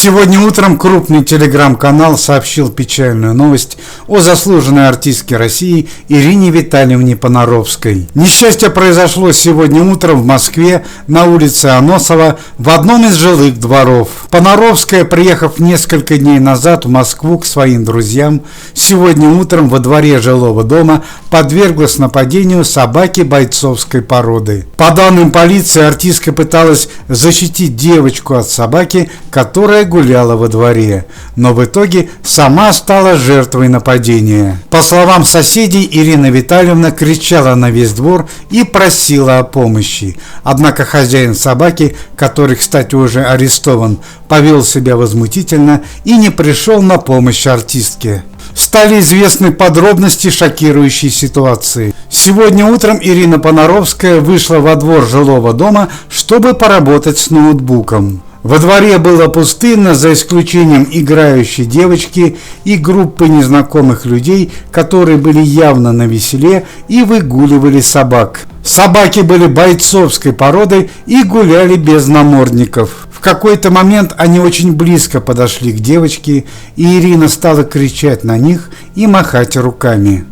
Сегодня утром крупный телеграм-канал сообщил печальную новость о заслуженной артистке России Ирине Витальевне Понаровской. Несчастье произошло сегодня утром в Москве на улице Аносова в одном из жилых дворов. Понаровская, приехав несколько дней назад в Москву к своим друзьям, сегодня утром во дворе жилого дома подверглась нападению собаки бойцовской породы. По данным полиции, артистка пыталась защитить девочку от собаки, которая гуляла во дворе, но в итоге сама стала жертвой нападения. По словам соседей, Ирина Витальевна кричала на весь двор и просила о помощи. Однако хозяин собаки, который, кстати, уже арестован, повел себя возмутительно и не пришел на помощь артистке. Стали известны подробности шокирующей ситуации. Сегодня утром Ирина Понаровская вышла во двор жилого дома, чтобы поработать с ноутбуком. Во дворе было пустынно, за исключением играющей девочки и группы незнакомых людей, которые были явно навеселе и выгуливали собак. Собаки были бойцовской породы и гуляли без намордников. В какой-то момент они очень близко подошли к девочке, и Ирина стала кричать на них и махать руками.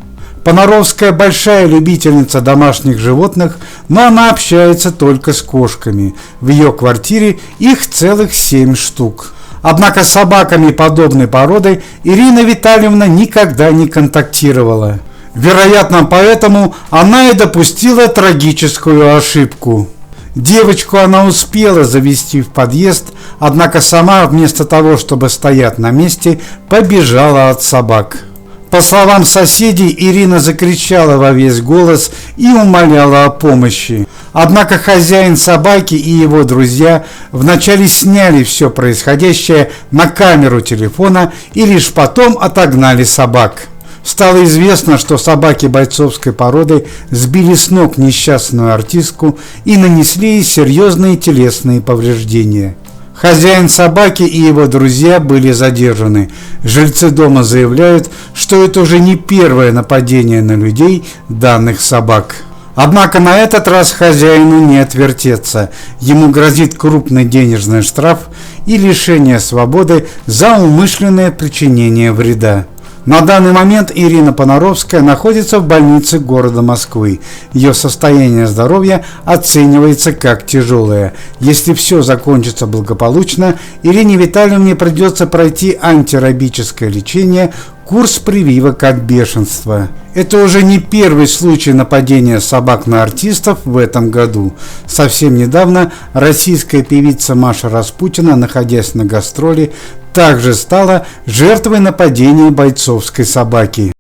Понаровская большая любительница домашних животных, но она общается только с кошками. В ее квартире их целых 7 штук. Однако с собаками подобной породы Ирина Витальевна никогда не контактировала. Вероятно, поэтому она и допустила трагическую ошибку. Девочку она успела завести в подъезд, однако сама вместо того, чтобы стоять на месте, побежала от собак. По словам соседей, Ирина закричала во весь голос и умоляла о помощи. Однако хозяин собаки и его друзья вначале сняли все происходящее на камеру телефона и лишь потом отогнали собак. Стало известно, что собаки бойцовской породы сбили с ног несчастную артистку и нанесли ей серьезные телесные повреждения. Хозяин собаки и его друзья были задержаны. Жильцы дома заявляют, что это уже не первое нападение на людей данных собак. Однако на этот раз хозяину не отвертеться. Ему грозит крупный денежный штраф и лишение свободы за умышленное причинение вреда. На данный момент Ирина Понаровская находится в больнице города Москвы. Ее состояние здоровья оценивается как тяжелое. Если все закончится благополучно, Ирине Витальевне придется пройти антирабическое лечение, курс прививок от бешенства. Это уже не первый случай нападения собак на артистов в этом году. Совсем недавно российская певица Маша Распутина, находясь на гастроли, также стала жертвой нападения бойцовской собаки.